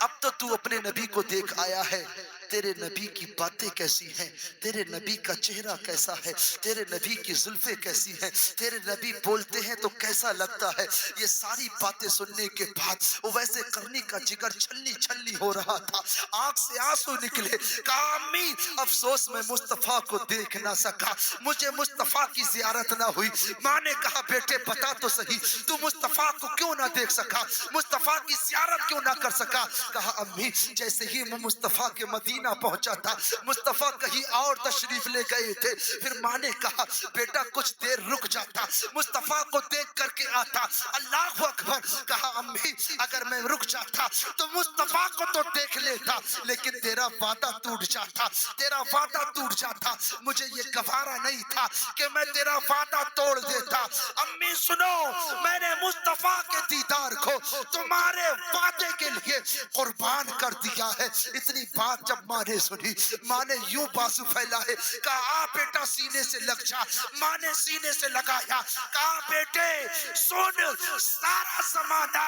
S1: اب تو اپنے نبی کو دیکھ آیا ہے، تیرے نبی کی باتیں کیسی ہیں، تیرے نبی کا چہرہ کیسا ہے، تیرے نبی کی زلفیں کیسی ہیں، تیرے نبی بولتے ہیں تو کیسا لگتا ہے۔ یہ ساری باتیں سننے کے بعد اویس قرنی کا جگر چھلنی چھلنی ہو رہا تھا، آنکھ سے آنسو نکلے۔ کہا امی افسوس میں مصطفیٰ کو دیکھ نہ سکا، مجھے مصطفیٰ کی زیارت نہ ہوئی۔ ماں نے کہا بیٹے بتا تو صحیح تو مصطفیٰ کو کیوں نہ دیکھ سکا، مصطفیٰ کی زیارت کیوں نہ کر سکا؟ کہا امی جیسے ہی میں مصطفیٰ کے مدینہ پہنچا تھا، مصطفیٰ کہیں اور تشریف لے گئے تھے۔ پھر ماں نے کہا بیٹا کچھ دیر رک جاتا، مصطفیٰ کو دیکھ کر کے آتا۔ اللہ اکبر! کہا امی اگر میں رک جاتا تو مصطفیٰ کو تو دیکھ لیتا، لیکن تیرا وعدہ ٹوٹ جاتا، تیرا وعدہ ٹوٹ جاتا، مجھے یہ گوارا نہیں تھا کہ میں تیرا وعدہ توڑ دیتا۔ امی سنو، میں نے مصطفیٰ کے دیدار کو تمہارے وعدے کے لیے قربان کر دیا ہے۔ اتنی بات جب ماں نے سنی، ماں نے یوں بازو پھیلائے، کہا آ بیٹا سینے سے لگ جا۔ ماں نے سینے سے لگایا، کہا بیٹے سن، سارا زمانہ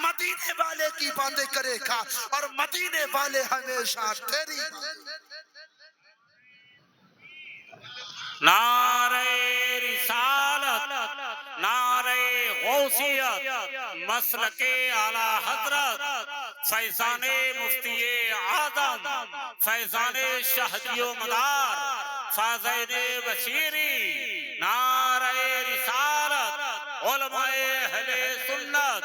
S1: مدینے والے کی باتیں کرے گا اور مدینے والے ہمیشہ تیری۔
S2: نعرہ رسالت، نعرہ غوثیت، مسلک اعلی حضرت فیضان مفتی اعظم، فیضان شہدی و مدار فیضان بشیری، نعرہ رسالت، علماء اہل سنت،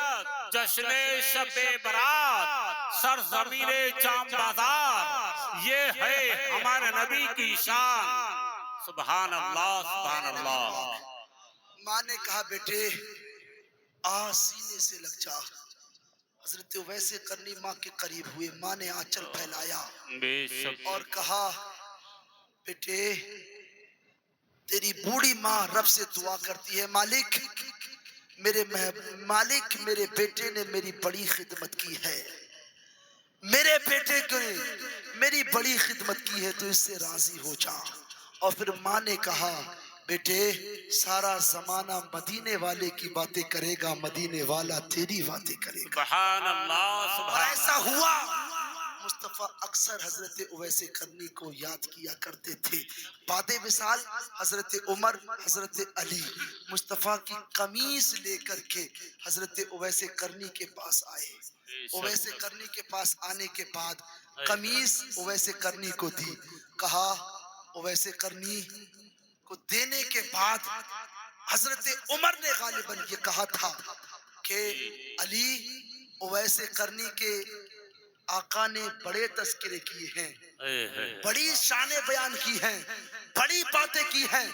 S2: جشن شب برات، سرزمین جام بازار، یہ ہے ہمارے نبی کی شان۔ سبحان اللہ سبحان اللہ۔
S1: ماں نے کہا بیٹے آ سینے سے لگ جا۔ حضرت اویس قرنی ماں کے قریب ہوئے، ماں نے آنچل پھیلایا
S2: بے شک
S1: اور کہا بیٹے تیری بوڑھی ماں رب سے دعا کرتی ہے، مالک میرے بیٹے نے میری بڑی خدمت کی ہے، میرے بیٹے کو میری بڑی خدمت کی ہے، تو اس سے راضی ہو جا۔ اور پھر ماں نے کہا بیٹے سارا زمانہ مدینے والے کی باتیں کرے گا، مدینے والا تیری باتیں کرے گا۔
S2: سبحان اللہ
S1: اور
S2: سبحان
S1: ایسا
S2: اللہ۔
S1: ہوا۔ مصطفیٰ اکثر حضرت اویس قرنی کو یاد کیا کرتے تھے۔ بعد وصال حضرت عمر، حضرت علی مصطفیٰ کی قمیص لے کر کے حضرت اویس قرنی کے پاس آئے۔ اویس قرنی کے پاس آنے کے بعد قمیص اویس قرنی کو دی، کہا اویس قرنی کو دینے کے بعد حضرت عمر نے غالباً یہ کہا تھا کہ علی اویس قرنی کے آقا نے بڑے تذکرے کیے ہیں، بڑی شانیں بیان کی ہیں، بڑی باتیں کی ہیں،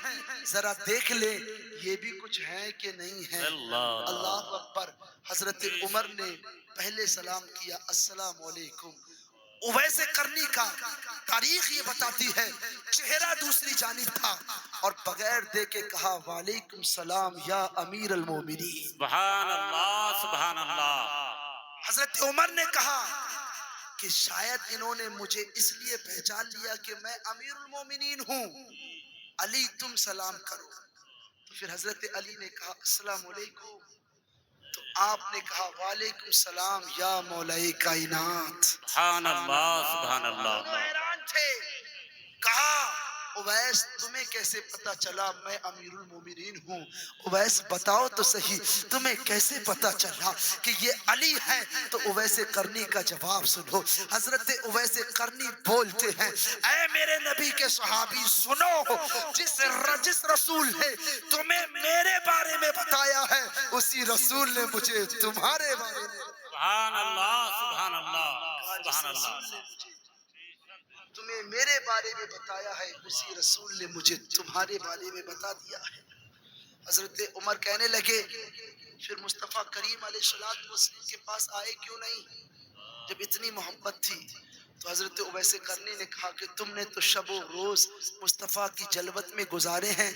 S1: ذرا دیکھ لے یہ بھی کچھ ہے کہ نہیں ہے۔ اللہ اکبر! حضرت عمر نے پہلے سلام کیا، السلام علیکم۔ اویس قرنی کا تاریخ یہ بتاتی ہے چہرہ دوسری جانب تھا اور بغیر دے کے کہا وعلیکم السلام یا امیر المومنین۔
S2: سبحان اللہ سبحان اللہ۔
S1: حضرت عمر نے کہا کہ شاید انہوں نے مجھے اس لیے پہچان لیا کہ میں امیر المومنین ہوں، علی تم سلام کرو۔ تو پھر حضرت علی نے کہا السلام علیکم، تو آپ نے کہا وعلیکم السلام یا مولا کائنات۔
S2: سبحان اللہ سبحان اللہ۔
S1: دونوں حیران تھے، کہا اویس تمہیں کیسے پتا چلا میں امیر المومنین ہوں؟ اویس بتاؤ تو صحیح تمہیں کیسے پتا چلا کہ یہ علی ہے؟ تو اویس قرنی کا جواب سنو۔ حضرت اویس قرنی بولتے ہیں اے میرے نبی کے صحابی سنو، جس رسول نے تمہیں میرے بارے میں بتایا ہے اسی رسول نے مجھے تمہارے بارے میں۔
S2: سبحان اللہ سبحان اللہ سبحان اللہ۔
S1: تمہیں میرے بارے میں بتایا ہے اسی رسول نے مجھے تمہارے بارے میں بتا دیا ہے۔ حضرت عمر کہنے لگے پھر مصطفیٰ کریم علیہ السلام کے پاس آئے کیوں نہیں جب اتنی محبت تھی؟ تو حضرت اویس کرنی نے کہا کہ تم نے تو شب و روز مصطفیٰ کی جلوت میں گزارے ہیں،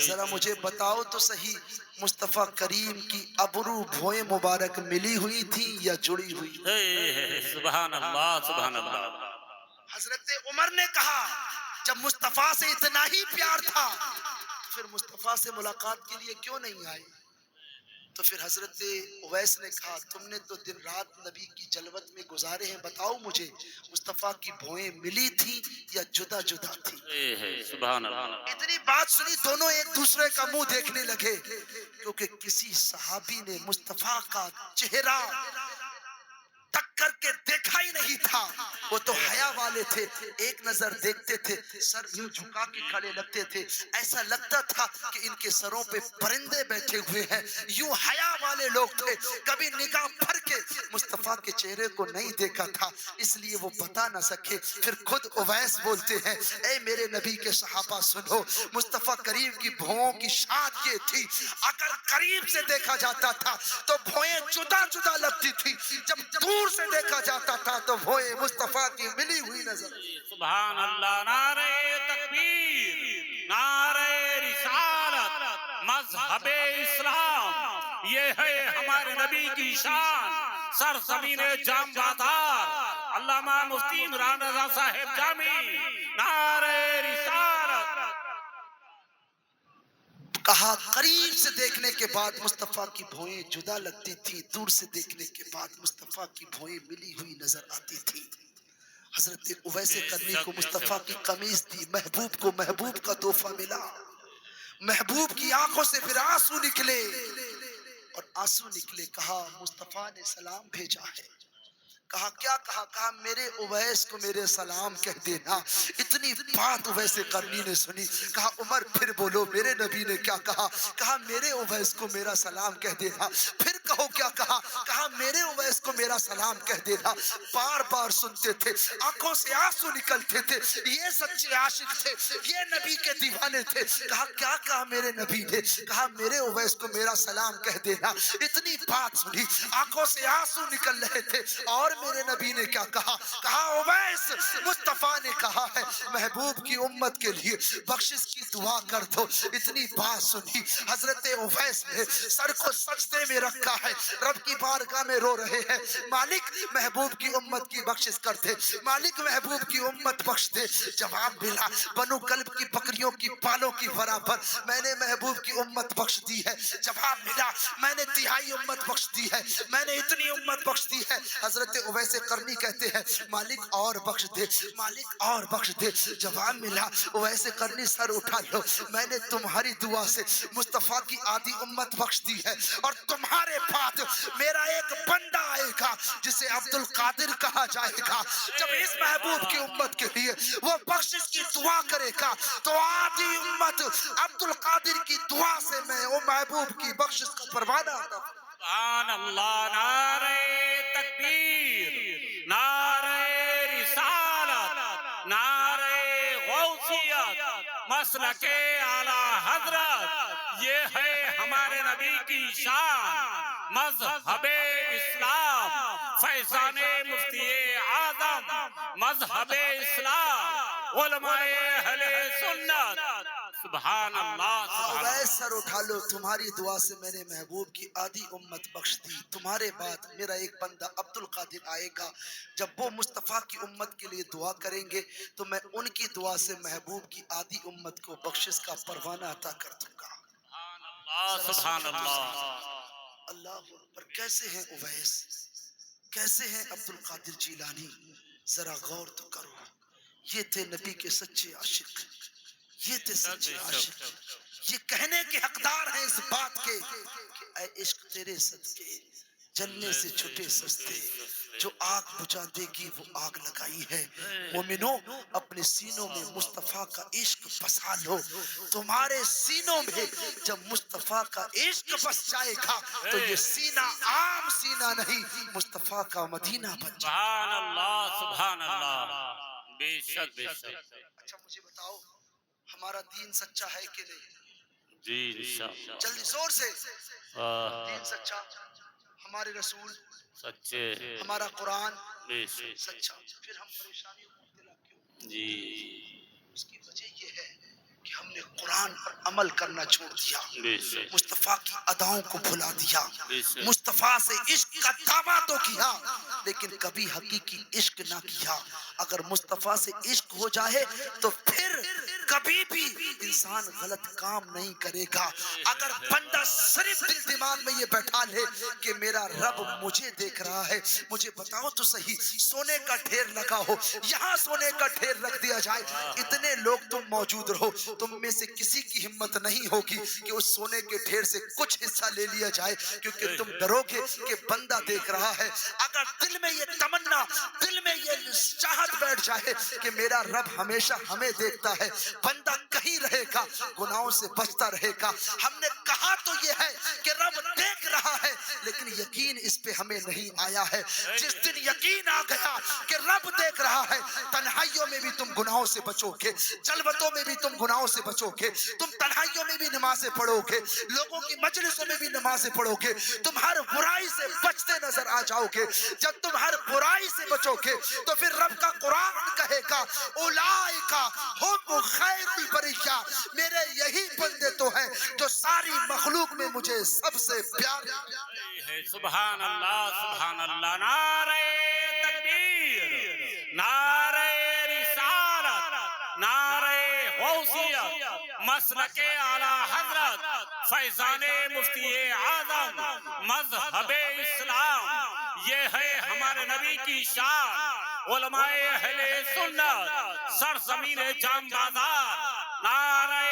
S1: ذرا مجھے بتاؤ تو صحیح مصطفیٰ کریم کی ابرو بھوئیں مبارک ملی ہوئی تھی یا جڑی ہوئی؟
S2: سبحان اللہ سبحان اللہ.
S1: حضرت عمر نے کہا جب مصطفیٰ سے اتنا ہی پیار تھا پھر مصطفیٰ سے ملاقات کے لیے کیوں نہیں آئے؟ تو پھر حضرت اویس نے کہا تم نے تو دن رات نبی کی جلوت میں گزارے ہیں، بتاؤ مجھے مصطفیٰ کی بھوئیں ملی تھی یا جدا جدا تھی؟
S2: سبحان اللہ.
S1: اتنی بات سنی دونوں ایک دوسرے کا منہ دیکھنے لگے، کیونکہ کسی صحابی نے مصطفیٰ کا چہرہ تک کر کے دیکھا ہی نہیں تھا. وہ تو حیا والے تھے، ایک نظر دیکھتے تھے سر یوں جھکا کے کھڑے لگتے تھے، ایسا لگتا تھا کہ ان کے سروں پہ پرندے بیٹھے ہوئے ہیں. یوں حیا والے لوگ تھے، کبھی نگاہ بھر کے مصطفیٰ کے چہرے کو نہیں دیکھا تھا، اس لیے وہ بتا نہ سکے. پھر خود اویس بولتے ہیں اے میرے نبی کے صحابہ سنو، مصطفیٰ کریم کی بھوؤں کی شان یہ تھی اگر قریب سے دیکھا جاتا تھا تو بھوئیں جدا جدا لگتی تھی، جب دور سے دیکھا جاتا تھا تو بھوئیں مصطفیٰ کی ملی ہوئی نظر.
S2: سبحان اللہ. نعرہ تکبیر، نعرہ رسالت، مذہب اسلام، یہ ہے ہمارے نبی کی شان. سرزمین جام بازار علامہ مفتی عمران رضا صاحب جامی، نعرہ رسالت.
S1: کہا قریب سے دیکھنے کے بعد مصطفیٰ کی بھوئیں جدا لگتی تھی، دور سے دیکھنے کے بعد مصطفیٰ کی بھوئیں ملی ہوئی نظر آتی تھی. حضرت اویس کرنی کو مصطفیٰ کی قمیص دی، محبوب کو محبوب کا تحفہ ملا، محبوب کی آنکھوں سے پھر آنسو نکلے اور آنسو نکلے. کہا مصطفیٰ نے سلام بھیجا ہے. کہا کیا کہا؟ کہا میرے اویس کو میرے سلام کہہ دینا. اتنی بات اویس کرنی نے سنی. کہا عمر پھر بولو میرے نبی نے کیا کہا؟ کہا میرے اویس کو میرا سلام کہہ دینا. پھر کہو کیا کہا؟ کہا میرے اویس کو میرا سلام کہہ دینا. بار بار سنتے تھے، آنکھوں سے آنسو نکلتے تھے. یہ سچے عاشق تھے، یہ نبی کے دیوانے تھے. کہا کیا کہا میرے نبی نے؟ کہا میرے اویس کو میرا سلام کہہ دینا. اتنی بات سنی، آنکھوں سے آنسو نکل رہے تھے. اور میرے نبی نے کیا کہا؟ کہا اویس مصطفیٰ نے کہا ہے محبوب کی امت کے لیے بخشش کی دعا کر دو. اتنی بات سنی، حضرت اویس نے سر کو سجدے میں رکھا ہے، رب کی بارگاہ میں رو رہے ہیں مالک محبوب کی امت کی بخشش کر دے، مالک محبوب کی امت بخش دے. جواب ملا بنو کلب کی بکریوں کی بالوں کی برابر میں نے محبوب کی امت بخش دی ہے. جواب ملا میں نے تہائی امت بخش دی ہے، میں نے اتنی امت بخش دی ہے. حضرت اویس کرنی کہتے ہیں مالک اور بخش دے، مالک اور بخش دے. جواب ملا اویس کرنی سر اٹھا لو، میں نے تمہاری دعا سے مصطفیٰ کی آدھی امت بخش دی ہے اور تمہارے بعد میرا ایک بندہ آئے گا جسے عبد القادر کہا جائے گا. جب اس محبوب کی امت کے لیے وہ بخشش کی دعا کرے گا تو آدھی امت عبد القادر کی دعا سے میں وہ محبوب کی بخشش کا پروانہ آتا ہوں.
S2: سبحان اللہ. نعرہ تکبیر، نعرہ رسالت، نعرہ غوثیت، مسلک اعلی حضرت، یہ ہے ہمارے نبی کی شان. مذہب اسلام، فیضان مفتی اعظم، مذہب اسلام، علماء اہل سنت. سبحان اللہ.
S1: اویس سر اٹھا لو، تمہاری دعا سے میں نے محبوب کی آدھی امت بخش دی. تمہارے بعد میرا ایک بندہ عبد القادر آئے گا، جب وہ مصطفیٰ کی امت کے لیے دعا کریں گے تو میں ان کی دعا سے محبوب کی آدھی امت کو بخشش کا پروانہ عطا کر دوں گا.
S2: سبحان اللہ.
S1: اللہ اکبر. کیسے ہیں اویس، کیسے ہیں عبد القادر جیلانی؟ ذرا غور تو کرو. یہ تھے نبی کے سچے عاشق، یہ تھے سچے عاشق. یہ کہنے کے حقدار ہیں اس بات کے کہ اے عشق تیرے صدقے جلنے سے چھٹے سستے، جو آگ بجھا دے گی وہ آگ لگائی ہے. مومنوں اپنے سینوں میں مصطفیٰ کا عشق بسا لو. تمہارے سینوں میں جب مصطفیٰ کا عشق بس جائے گا تو یہ سینہ عام سینہ نہیں، مصطفیٰ کا مدینہ بن جائے.
S2: سبحان اللہ سبحان اللہ. بے شک بے شک.
S1: اچھا مجھے بتاؤ ہمارا دین سچا ہے کہ نہیں؟
S2: جی انشاءاللہ.
S1: جلدی زور سے. دین سچا، ہمارے رسول،
S2: سچے،
S1: ہمارا قرآن،
S2: بے شک
S1: سچا، پھر ہم پریشانیوں میں مبتلا کیوں؟
S2: جی
S1: اس کی وجہ یہ ہے کہ ہم نے قرآن پر عمل کرنا چھوڑ دیا،
S2: بے شک
S1: مصطفیٰ کی اداؤں کو بھلا دیا،
S2: بے شک
S1: مصطفیٰ سے عشق کا دعویٰ تو کیا لیکن کبھی حقیقی عشق نہ کیا۔ اگر مصطفیٰ سے عشق ہو جائے تو پھر کبھی بھی انسان غلط کام نہیں کرے گا۔ اگر بندہ صرف دل دماغ میں یہ بیٹھا لے کہ میرا رب مجھے دیکھ رہا ہے، مجھے بتاؤ تو صحیح، سونے کا ڈھیر لگا ہو، یہاں سونے کا ڈھیر رکھ دیا جائے، اتنے لوگ تم موجود رہو، تم میں سے کسی کی ہمت نہیں ہوگی کہ اس سونے کے ڈھیر سے کچھ حصہ لے لیا جائے، کیونکہ تم ڈرو گے کہ بندہ دیکھ رہا ہے۔ اگر دل میں یہ تمنا، دل میں یہ چاہت بیٹھ جائے کہ میرا رب ہمیشہ ہمیں دیکھتا ہے، بندہ کہیں رہے گا، گناہوں سے بچتا رہے گا۔ ہم نے کہا تو یہ ہے کہ رب دیکھ رہا ہے، لیکن یقین اس پہ ہمیں نہیں آیا ہے۔ جس دن یقین آ گیا کہ رب دیکھ رہا ہے، تنہائیوں میں بھی تم گناہوں سے بچو گے، جلوتوں میں بھی تم گناہوں سے بچو گے، تم تنہائیوں میں بھی نمازیں پڑھو گے، لوگوں کی مجلسوں میں بھی نمازیں پڑھو گے، تم ہر برائی سے بچتے نظر آ جاؤ گے۔ جب تم ہر برائی سے بچو گے تو پھر رب کا قرآن کہے گا اولئک ہم خیر البریہ، میرے یہی بندے تو ہیں جو ساری مخلوق میں مجھے سب سے پیارے ہیں۔
S2: سبحان اللہ سبحان اللہ، نعرہ تکبیر، نعرہ رسالت، نعرہ غوثیت، مسلک اعلی حضرت فیضان مفتی اعظم مذہب اسلام، یہ ہے ہمارے نبی کی شان، علماء اہل سنت سرزمین جام بازار، نعرہ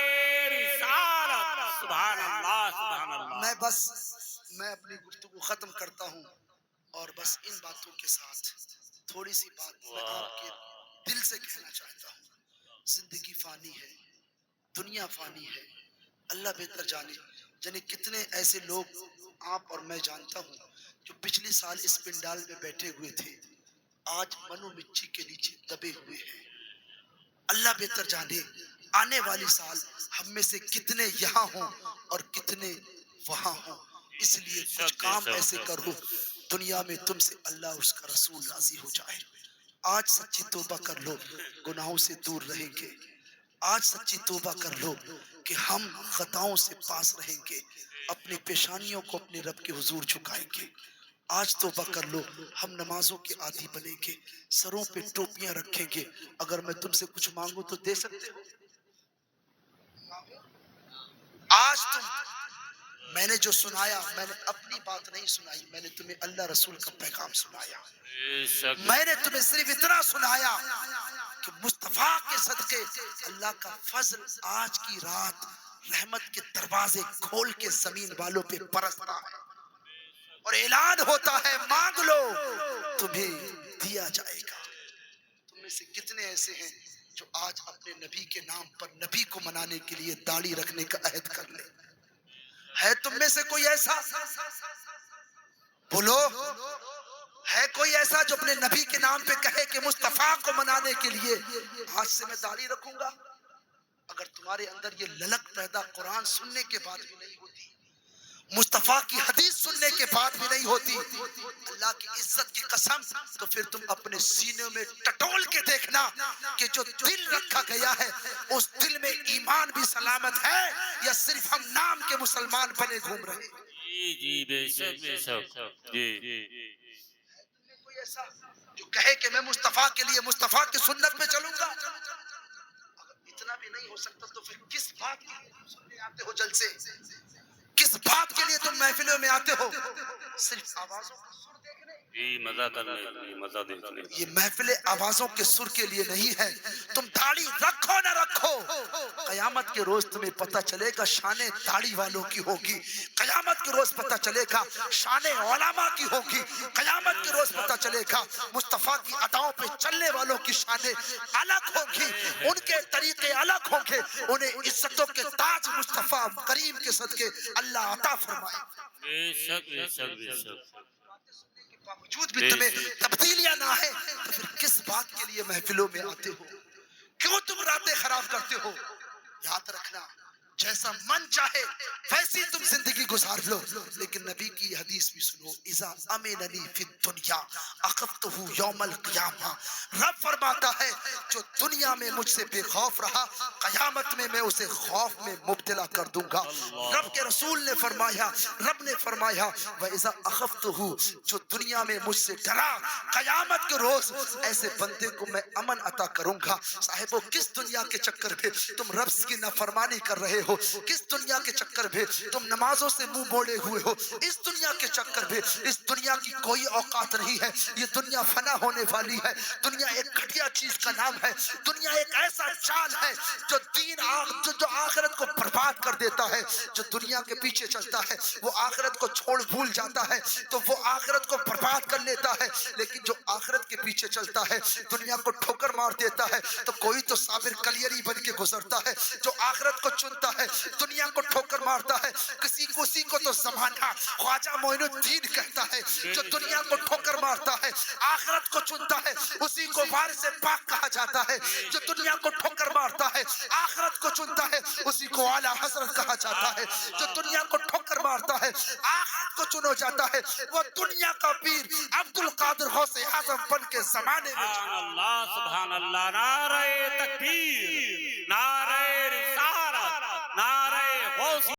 S2: رسالت، سبحان اللہ سبحان اللہ۔
S1: میں اپنی گفتگو ختم کرتا ہوں اور بس ان باتوں کے ساتھ تھوڑی سی بات میں آپ کے دل سے کہنا چاہتا ہوں۔ زندگی فانی ہے، دنیا فانی ہے، اللہ بہتر جانے کتنے ایسے لوگ آپ اور میں جانتا ہوں جو پچھلی سال اس پنڈال میں بیٹھے ہوئے تھے، آج منو مچھی کے نیچے دبے ہوئے ہیں۔ اللہ بہتر جانے آنے والی سال ہم میں سے کتنے یہاں ہوں اور کتنے وہاں ہوں۔ اس لیے کچھ کام ایسے کرو دنیا میں تم سے اللہ اس کا رسول راضی ہو جائے۔ آج سچی توبہ کر لو، گناہوں سے دور رہیں گے۔ آج سچی توبہ کر لو کہ ہم خطاؤں سے پاس رہیں گے، اپنی پیشانیوں کو اپنے رب کے حضور جھکائیں گے۔ آج توبہ کر لو، ہم نمازوں کے عادی بنیں گے، سروں پہ ٹوپیاں رکھیں گے۔ اگر میں تم سے کچھ مانگوں تو دے سکتے ہو؟ آج تم، میں نے جو سنایا، میں نے اپنی بات نہیں سنائی، میں نے تمہیں اللہ رسول کا پیغام سنایا۔ میں نے تمہیں صرف اتنا سنایا کہ مصطفیٰ کے صدقے اللہ کا فضل آج کی رات رحمت کے دروازے کھول کے زمین والوں پہ برستا ہے اور اعلان ہوتا ہے مانگ لو تمہیں دیا جائے گا۔ تم میں سے کتنے ایسے ہیں جو آج اپنے نبی کے نام پر نبی کو منانے کے لیے داڑھی رکھنے کا عہد کر لیں؟ ہے تم میں سے کوئی ایسا؟ بولو، ہے کوئی ایسا جو اپنے نبی کے نام پہ کہے کہ مصطفیٰ کو منانے کے لیے آج سے میں داڑھی رکھوں گا؟ اگر تمہارے اندر یہ للک پیدا قرآن سننے کے بعد بھی نہیں ہوتی، مصطفیٰ کی حدیث سننے کے بعد بھی نہیں ہوتی، اللہ کی عزت کی قسم، تو پھر تم اپنے سینے میں ٹٹول کے دیکھنا کہ جو دل رکھا گیا ہے اس دل میں ایمان بھی سلامت ہے یا صرف ہم نام کے مسلمان بنے گھوم رہے ہیں۔
S2: جی بے شک بے شک جی۔
S1: کوئی ایسا جو کہے کہ میں مصطفیٰ کے لیے مصطفیٰ کی سنت پہ چلوں گا؟ اگر اتنا بھی نہیں ہو سکتا تو پھر کس بات کے لیے تم سننے آتے ہو جلسے؟ کس بات کے لیے تم محفلوں میں آتے ہو؟ صرف آوازوں کا سر دیکھنے؟
S2: جی مزہ کرنے کے لیے، مزہ دیکھنے کے لیے۔
S1: یہ محفل آوازوں کے سر کے لیے نہیں ہے۔ تم داڑھی رکھو نہ رکھو، قیامت کے روز تمہیں پتہ چلے گا شان داڑھی والوں کی ہوگی، قیامت کے روز پتہ چلے گا شان علماء کی ہوگی، قیامت کے روز پتہ چلے گا مصطفیٰ کی اداؤں پہ چلنے والوں کی شانیں الگ ہوگی، ان کے طریقے الگ ہوں گے، انہیں عزتوں کے تاج مصطفیٰ کریم کے صدقے اللہ عطا فرمائے۔
S2: بے شک بے شک بے شک۔
S1: باوجود بھی تمہیں تبدیلیاں نہ ہے تو پھر کس بات کے لیے محفلوں میں آتے ہو؟ کیوں تم راتیں خراب کرتے ہو؟ یاد رکھنا جیسا من چاہے ویسی تم زندگی گزار لو، لیکن نبی کی حدیث بھی سنو، اذا امننی فی الدنیا اخذتہ یوم القیامہ، رب فرماتا ہے جو دنیا میں مجھ سے بے خوف رہا، قیامت میں اسے خوف میں مبتلا کر دوں گا۔ رب کے رسول نے فرمایا، رب نے فرمایا وَإِذَا أَخَفْتُهُ، جو دنیا میں مجھ سے ڈرا، قیامت کے روز ایسے بندے کو میں امن عطا کروں گا۔ صاحبو کس دنیا کے چکر میں تم رب کی نافرمانی کر رہے ہو، کس دنیا کے چکر میں تم نمازوں سے منہ موڑے ہوئے ہو، اس دنیا کے چکر میں، اس دنیا کی کوئی اوقات نہیں ہے، یہ دنیا فنا ہونے والی ہے، دنیا ایک گھٹیا چیز کا نام ہے، دنیا ایک ایسا چال ہے جو جو آخرت کو برباد کر دیتا ہے۔ جو دنیا کے پیچھے چلتا ہے وہ آخرت کو چھوڑ بھول جاتا ہے تو وہ آخرت کو برباد کر لیتا ہے، لیکن جو آخرت کے پیچھے چلتا ہے دنیا کو ٹھوکر مار دیتا ہے تو کوئی تو صابر کلیری بن کے گزرتا ہے۔ جو آخرت کو چنتا ہے دنیا کو ٹھوکر مارتا ہے، کسی کو تو زمانہ خواجہ معین الدین کہتا ہے، جو دنیا کو ٹھوکر مارتا ہے آخرت کو چنتا ہے اسی کو وارث پاک کہا جاتا ہے، جو دنیا کو ٹھوکر مارتا ہے آخرت کو چنتا ہے اسی کو اعلیٰ حضرت کہا جاتا ہے، جو دنیا کو ٹھوکر مارتا ہے آخرت کو چنو جاتا ہے وہ دنیا کا پیر عبد القادر غوث اعظم بن کے زمانے میں
S2: سبحان اللہ، سبحان اللہ، نعرہ تکبیر۔